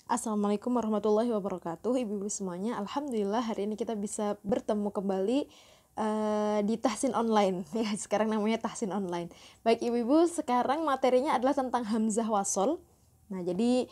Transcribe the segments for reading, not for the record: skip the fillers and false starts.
Assalamualaikum warahmatullahi wabarakatuh, ibu-ibu semuanya. Alhamdulillah hari ini kita bisa bertemu kembali di tahsin online. Ya, sekarang namanya tahsin online. Baik ibu-ibu, sekarang materinya adalah tentang hamzah wasol. Nah, jadi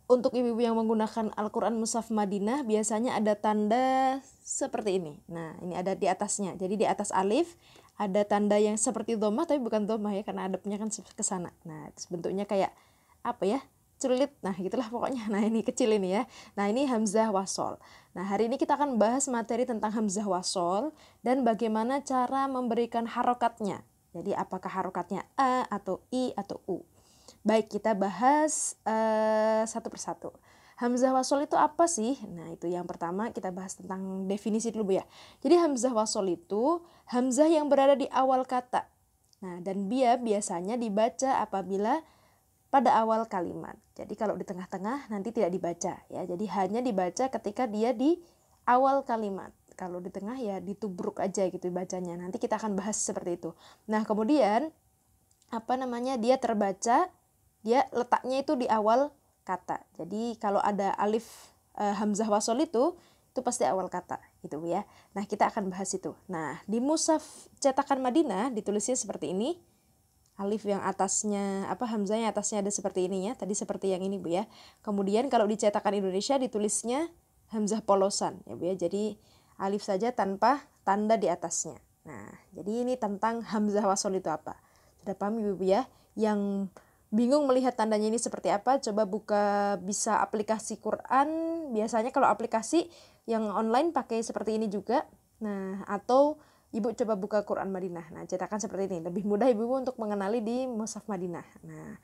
untuk ibu-ibu yang menggunakan Al-Quran Mushaf Madinah biasanya ada tanda seperti ini. Nah, ini ada di atasnya. Jadi di atas alif ada tanda yang seperti dhammah tapi bukan dhammah ya, karena adabnya kan ke sana. Nah, bentuknya kayak apa ya? Celulit. Nah, gitulah pokoknya. Nah, ini kecil ini ya. Nah, ini hamzah wasol. Nah, hari ini kita akan bahas materi tentang hamzah wasol dan bagaimana cara memberikan harokatnya. Jadi, apakah harokatnya a atau i atau u. Baik, kita bahas satu persatu. Hamzah wasol itu apa sih? Nah, itu yang pertama kita bahas tentang definisi dulu Bu ya. Jadi hamzah wasol itu hamzah yang berada di awal kata. Nah, dan dia biasanya dibaca apabila pada awal kalimat. Jadi kalau di tengah-tengah nanti tidak dibaca ya. Jadi hanya dibaca ketika dia di awal kalimat. Kalau di tengah ya ditubruk aja gitu bacanya. Nanti kita akan bahas seperti itu. Nah, kemudian dia terbaca, dia letaknya itu di awal kata. Jadi kalau ada alif hamzah wasol itu pasti awal kata gitu ya. Nah, kita akan bahas itu. Nah, di mushaf cetakan Madinah ditulisnya seperti ini. Alif yang atasnya hamzahnya atasnya ada seperti ini ya. Tadi seperti yang ini Bu ya. Kemudian kalau di cetakan Indonesia ditulisnya hamzah polosan ya Bu ya. Jadi alif saja tanpa tanda di atasnya. Nah, jadi ini tentang hamzah wasol itu apa. Sudah paham Ibu ya? Yang bingung melihat tandanya ini seperti apa, coba buka bisa aplikasi Quran. Biasanya kalau aplikasi yang online pakai seperti ini juga. Nah, atau Ibu coba buka Quran Madinah. Nah, cetakan seperti ini. Lebih mudah Ibu untuk mengenali di Mushaf Madinah. Nah,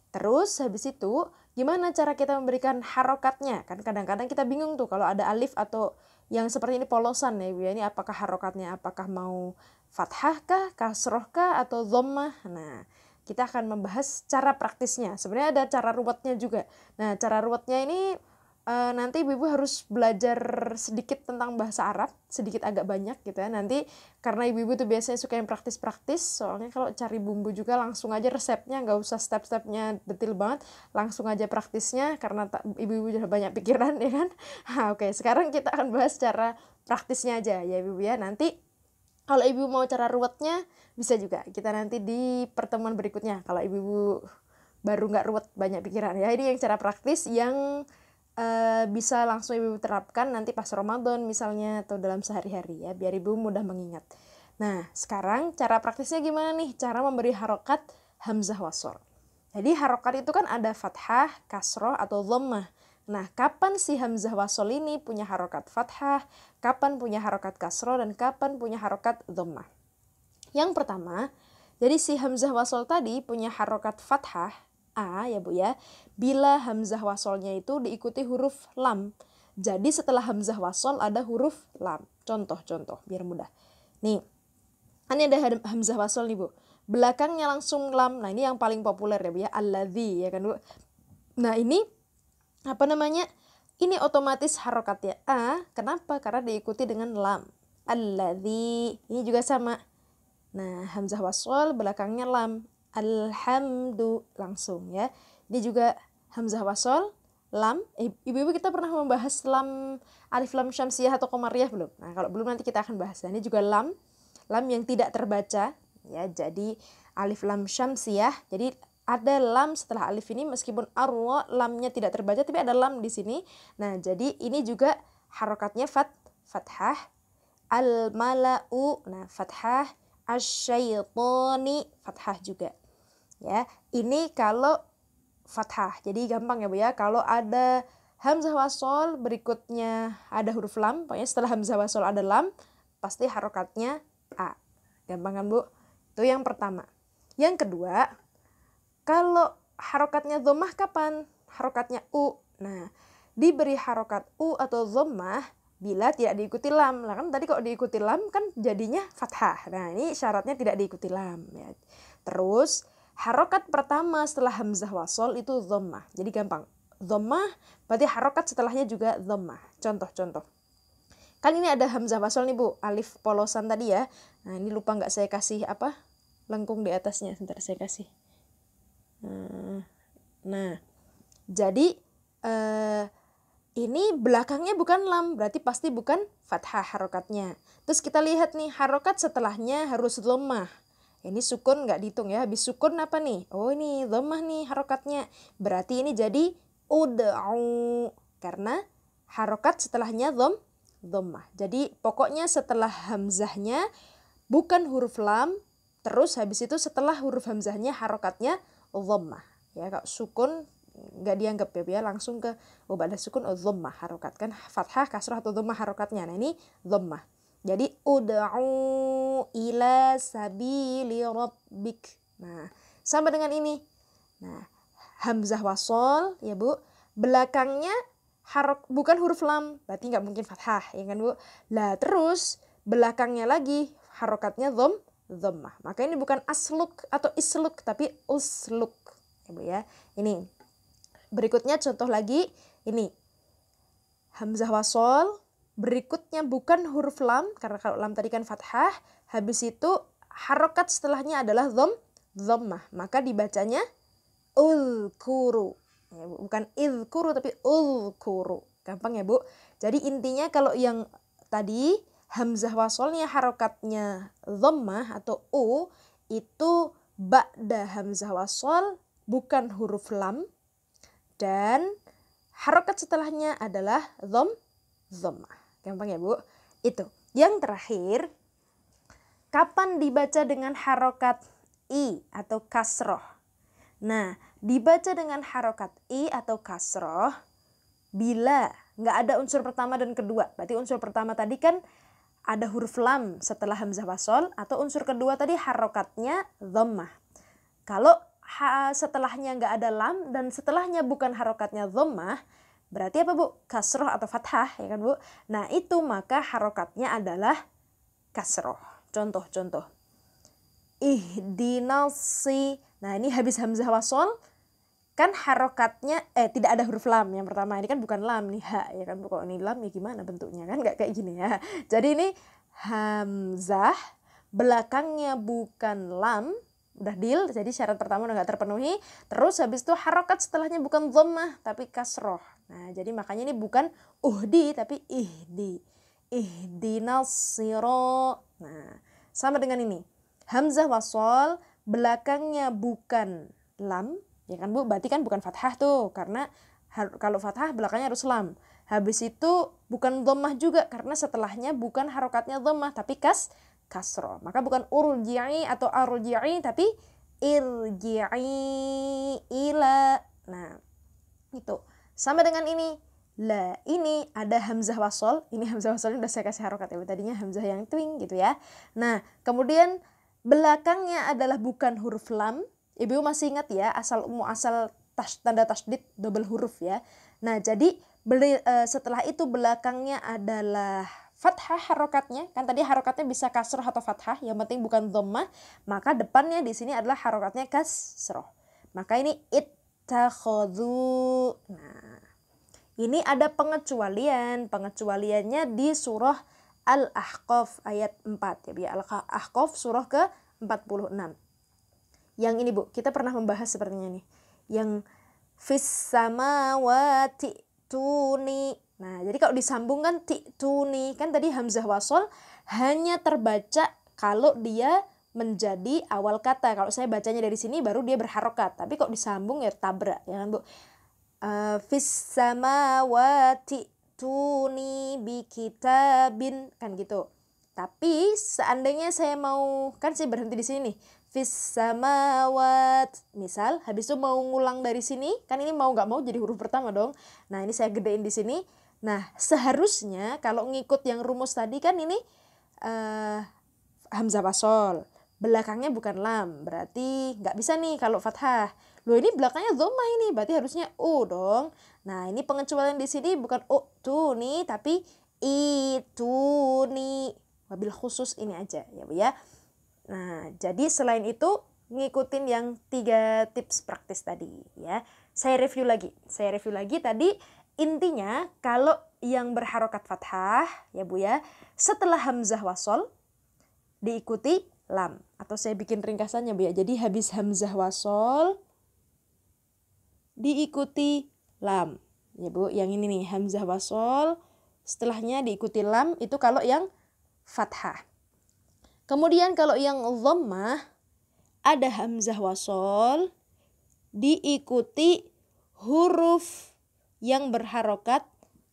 terus habis itu gimana cara kita memberikan harokatnya? Kan kadang-kadang kita bingung tuh kalau ada alif atau yang seperti ini polosan ya Ibu ya. Ini apakah harokatnya? Apakah mau fathah kah, kasroh kah, atau dhammah? Nah, kita akan membahas cara praktisnya. Sebenarnya ada cara ruwetnya juga. Nah, cara ruwetnya ini nanti ibu-ibu harus belajar sedikit tentang bahasa Arab, sedikit agak banyak gitu ya. Nanti karena ibu-ibu tuh biasanya suka yang praktis-praktis, soalnya kalau cari bumbu juga langsung aja resepnya, nggak usah step-stepnya detail banget, langsung aja praktisnya karena ibu-ibu udah banyak pikiran ya kan. Oke, sekarang kita akan bahas cara praktisnya aja ya ibu-ibu ya. Nanti kalau ibu mau cara ruwetnya bisa juga kita nanti di pertemuan berikutnya kalau ibu-ibu baru nggak ruwet banyak pikiran ya. Ini yang cara praktis yang bisa langsung ibu terapkan nanti pas Ramadan misalnya atau dalam sehari-hari ya, biar ibu mudah mengingat. Nah, sekarang cara praktisnya gimana nih? Cara memberi harokat hamzah wasol. Jadi harokat itu kan ada fathah, kasroh, atau dhammah. Nah, kapan si hamzah wasol ini punya harokat fathah, kapan punya harokat kasroh, dan kapan punya harokat dhammah? Yang pertama, jadi si hamzah wasol tadi punya harokat fathah, A ya Bu ya, bila hamzah wasolnya itu diikuti huruf lam. Jadi setelah hamzah wasol ada huruf lam. Contoh biar mudah. Nih, ini ada hamzah wasol nih Bu. Belakangnya langsung lam. Nah, ini yang paling populer ya Bu ya, alladzi ya kan Bu. Nah, ini ini otomatis harokatnya A. Kenapa? Karena diikuti dengan lam. Alladzi. Ini juga sama. Nah, hamzah wasol belakangnya lam. Alhamdu langsung ya. Ini juga hamzah wasol lam. Ibu-ibu kita pernah membahas lam alif lam syamsiyah atau qamariyah belum? Nah, kalau belum nanti kita akan bahas. Nah, ini juga lam yang tidak terbaca ya. Jadi alif lam syamsiyah. Jadi ada lam setelah alif ini meskipun arwa lamnya tidak terbaca tapi ada lam di sini. Nah, jadi ini juga harokatnya fathah. Al-mala'u, nah fathah. Asyaitoni fathah juga ya. Ini kalau fathah, jadi gampang ya Bu ya. Kalau ada hamzah wasol berikutnya ada huruf lam, pokoknya setelah hamzah wasol ada lam pasti harokatnya A. Gampang kan Bu? Itu yang pertama. Yang kedua, kalau harokatnya dhammah kapan? Harokatnya U. Nah, diberi harokat U atau dhammah bila tidak diikuti lam. Nah, kan tadi kalau diikuti lam kan jadinya fathah. Nah, ini syaratnya tidak diikuti lam ya. Terus harokat pertama setelah hamzah wasol itu dhammah. Jadi gampang. Dhammah berarti harokat setelahnya juga dhammah. Contoh. Kan ini ada hamzah wasol nih Bu, alif polosan tadi ya. Nah, ini lupa nggak saya kasih lengkung di atasnya. Sebentar saya kasih. Nah, jadi ini belakangnya bukan lam, berarti pasti bukan fathah harokatnya. Terus kita lihat nih, harokat setelahnya harus dhammah. Ini sukun nggak dihitung ya, habis sukun apa nih? Oh ini dhammah nih harokatnya. Berarti ini jadi ud'u, karena harokat setelahnya dhammah. Jadi pokoknya setelah hamzahnya bukan huruf lam, terus habis itu setelah huruf hamzahnya harokatnya dhammah. Ya, kalau sukun nggak dianggap ya, langsung ke ba'da sukun dhammah harokat, kan fathah, kasrah atau dhammah harokatnya. Nah ini dhammah. Jadi ud'u ila sabili rabbik. Nah sama dengan ini. Nah hamzah wasol ya Bu, belakangnya bukan huruf lam, berarti nggak mungkin fathah ya kan Bu. Lah terus belakangnya lagi harokatnya dhammah. Maka ini bukan asluk atau isluk, tapi usluk ya Bu ya. Ini berikutnya contoh lagi, ini hamzah wasol, berikutnya bukan huruf lam, karena kalau lam tadi kan fathah, habis itu harokat setelahnya adalah dhammah, maka dibacanya ulkuru ya Bu. Bukan ilkuru tapi ulkuru, gampang ya Bu. Jadi intinya kalau yang tadi hamzah wasolnya harokatnya dhammah atau u, itu ba'da hamzah wasol bukan huruf lam, dan harokat setelahnya adalah dhammah. Gampang ya Bu. Itu. Yang terakhir, kapan dibaca dengan harokat i atau kasroh? Nah, dibaca dengan harokat i atau kasroh bila nggak ada unsur pertama dan kedua. Berarti unsur pertama tadi kan ada huruf lam setelah hamzah wasol, atau unsur kedua tadi harokatnya dhammah. Kalau setelahnya nggak ada lam dan setelahnya bukan harokatnya dhammah, berarti apa Bu? Kasroh atau fathah ya kan Bu. Nah itu maka harokatnya adalah kasroh. Contoh-contoh. Ihdinasi. Nah ini habis hamzah wasol kan harokatnya tidak ada huruf lam yang pertama. Ini kan bukan lam nih, ha ya kan Bu. Kalau ini lam ya gimana bentuknya, kan nggak kayak gini ya. Jadi ini hamzah belakangnya bukan lam, udah deal, jadi syarat pertama udah nggak terpenuhi. Terus habis itu harokat setelahnya bukan dhammah tapi kasroh. Nah jadi makanya ini bukan uhdi tapi ihdi. Ihdinas siro. Nah sama dengan ini, hamzah wasol belakangnya bukan lam ya kan Bu, berarti kan bukan fathah tuh, karena kalau fathah belakangnya harus lam. Habis itu bukan dhammah juga, karena setelahnya bukan harokatnya dhammah tapi kasroh. Maka bukan urji'i atau arji'i tapi irji'i ila. Nah itu sama dengan ini. Lah ini ada hamzah wasol. Ini hamzah wasolnya udah saya kasih harokat ya, tadinya hamzah yang twing gitu ya. Nah kemudian belakangnya adalah bukan huruf lam. Ibu masih ingat ya, asal tanda tasdid double huruf ya. Nah jadi setelah itu belakangnya adalah fathah harokatnya, kan tadi harokatnya bisa kasroh atau fathah, yang penting bukan dhammah, maka depannya di sini adalah harokatnya kasroh. Maka ini ittakhadhu. Nah, ini ada pengecualiannya di surah Al-Ahqaf ayat 4 ya. Al-Ahqaf surah ke-46. Yang ini Bu, kita pernah membahas sepertinya nih. Yang fis samawati tuni. Nah, jadi kalau disambung kan ti'tuni, kan tadi hamzah wasol hanya terbaca kalau dia menjadi awal kata. Kalau saya bacanya dari sini baru dia berharokat. Tapi kalau disambung ya tabrak, ya kan Bu? Fis samawati tuni bi kitabin, kan gitu. Tapi seandainya saya mau, kan saya berhenti di sini nih. Fis samawat, misal habis itu mau ngulang dari sini, kan ini mau nggak mau jadi huruf pertama dong. Nah, ini saya gedein di sini. Nah, seharusnya kalau ngikut yang rumus tadi kan ini hamzah wasol, belakangnya bukan lam, berarti nggak bisa nih kalau fathah. Loh ini belakangnya dhammah ini, berarti harusnya u dong. Nah, ini pengecualian di sini bukan tu nih, tapi itu nih. Wabil khusus ini aja ya Bu ya. Nah, jadi selain itu ngikutin yang 3 tips praktis tadi ya. Saya review lagi tadi. Intinya kalau yang berharokat fathah ya Bu ya, setelah hamzah wasol diikuti lam, atau saya bikin ringkasannya Bu ya. Jadi habis hamzah wasol diikuti lam. Ya Bu, yang ini nih hamzah wasol setelahnya diikuti lam itu kalau yang fathah. Kemudian kalau yang dhammah ada hamzah wasol diikuti huruf yang berharokat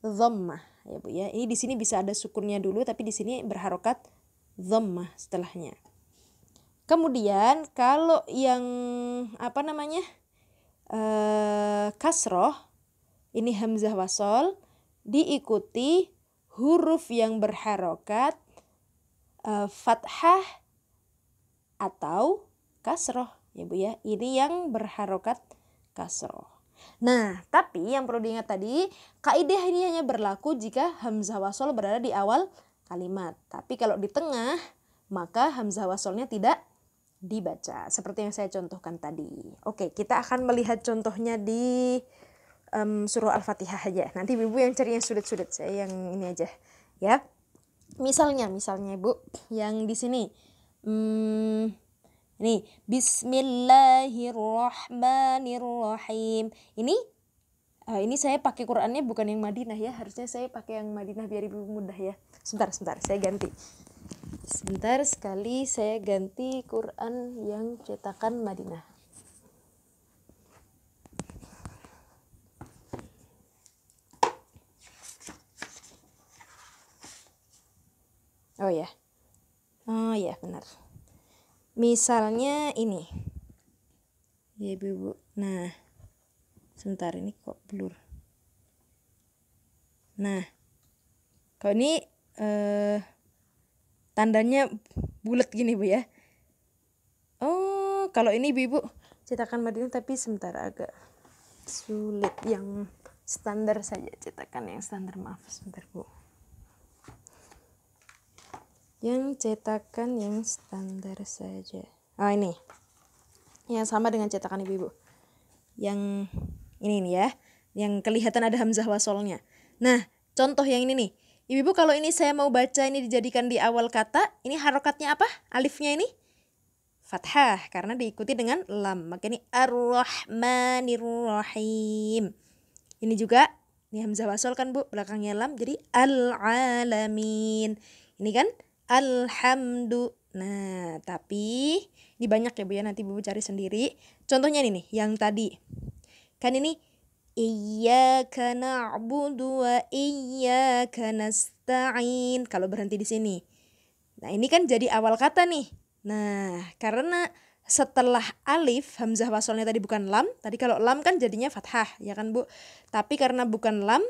dhammah ya Bu ya. Ini di sini bisa ada sukunnya dulu tapi di sini berharokat dhammah setelahnya. Kemudian kalau yang kasroh ini hamzah wasol diikuti huruf yang berharokat fathah atau kasroh ya Bu ya. Ini yang berharokat kasroh. Nah, tapi yang perlu diingat tadi, kaidah ini hanya berlaku jika hamzah wasol berada di awal kalimat. Tapi kalau di tengah, maka hamzah wasolnya tidak dibaca. Seperti yang saya contohkan tadi. Oke, kita akan melihat contohnya di surah Al-Fatihah aja. Nanti Ibu yang cari yang sulit-sulit, saya yang ini aja ya. Misalnya Bu, yang di sini ini Bismillahirrahmanirrahim. Ini saya pakai Qurannya bukan yang Madinah ya. Harusnya saya pakai yang Madinah biar Ibu mudah ya. Sebentar saya ganti. Sebentar sekali saya ganti Quran yang cetakan Madinah. Oh ya benar. Misalnya ini ya Ibu. Nah sebentar ini kok blur. Nah kalau ini tandanya bulat gini Bu ya. Oh kalau ini Ibu cetakan Madinah tapi sebentar agak sulit, yang standar saja, cetakan yang standar, maaf sebentar Bu. Yang cetakan yang standar saja. Ini yang sama dengan cetakan Ibu. Yang ini nih ya, yang kelihatan ada hamzah wasolnya. Nah contoh yang ini nih Ibu, kalau ini saya mau baca ini dijadikan di awal kata, ini harokatnya apa? Alifnya ini fathah karena diikuti dengan lam. Maka ini ar-rahmanir-rahim. Ini juga ini hamzah wasol kan Bu, belakangnya lam jadi al-alamin. Ini kan alhamdu. Nah, tapi ini banyak ya Bu ya, nanti Bu cari sendiri. Contohnya ini nih, yang tadi. Kan ini iyyaka na'budu wa iyyaka nasta'in. Kalau berhenti di sini. Nah, ini kan jadi awal kata nih. Nah, karena setelah alif hamzah wasolnya tadi bukan lam. Tadi kalau lam kan jadinya fathah, ya kan Bu? Tapi karena bukan lam,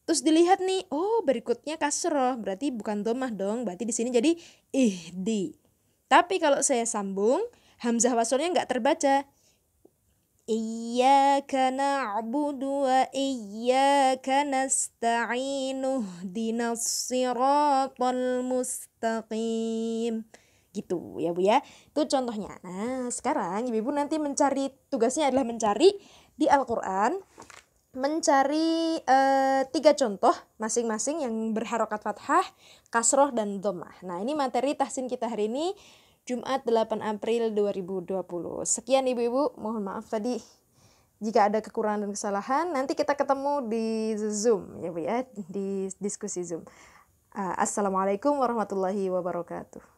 terus dilihat nih, oh berikutnya kasroh, berarti bukan dhammah dong, berarti di sini jadi ihdi. Tapi kalau saya sambung, hamzah wasolnya nggak terbaca. Iyyaka na'budu wa iyyaka nasta'inu ihdinas siratal mustaqim. Gitu ya Bu ya, itu contohnya. Nah sekarang Ibu nanti mencari, tugasnya adalah mencari di Al-Quran, mencari 3 contoh masing-masing yang berharokat fathah, kasroh, dan dhammah. Nah ini materi tahsin kita hari ini Jumat 8 April 2020. Sekian Ibu-Ibu, mohon maaf tadi jika ada kekurangan dan kesalahan. Nanti kita ketemu di Zoom ya Bu ya, di diskusi Zoom. Assalamualaikum warahmatullahi wabarakatuh.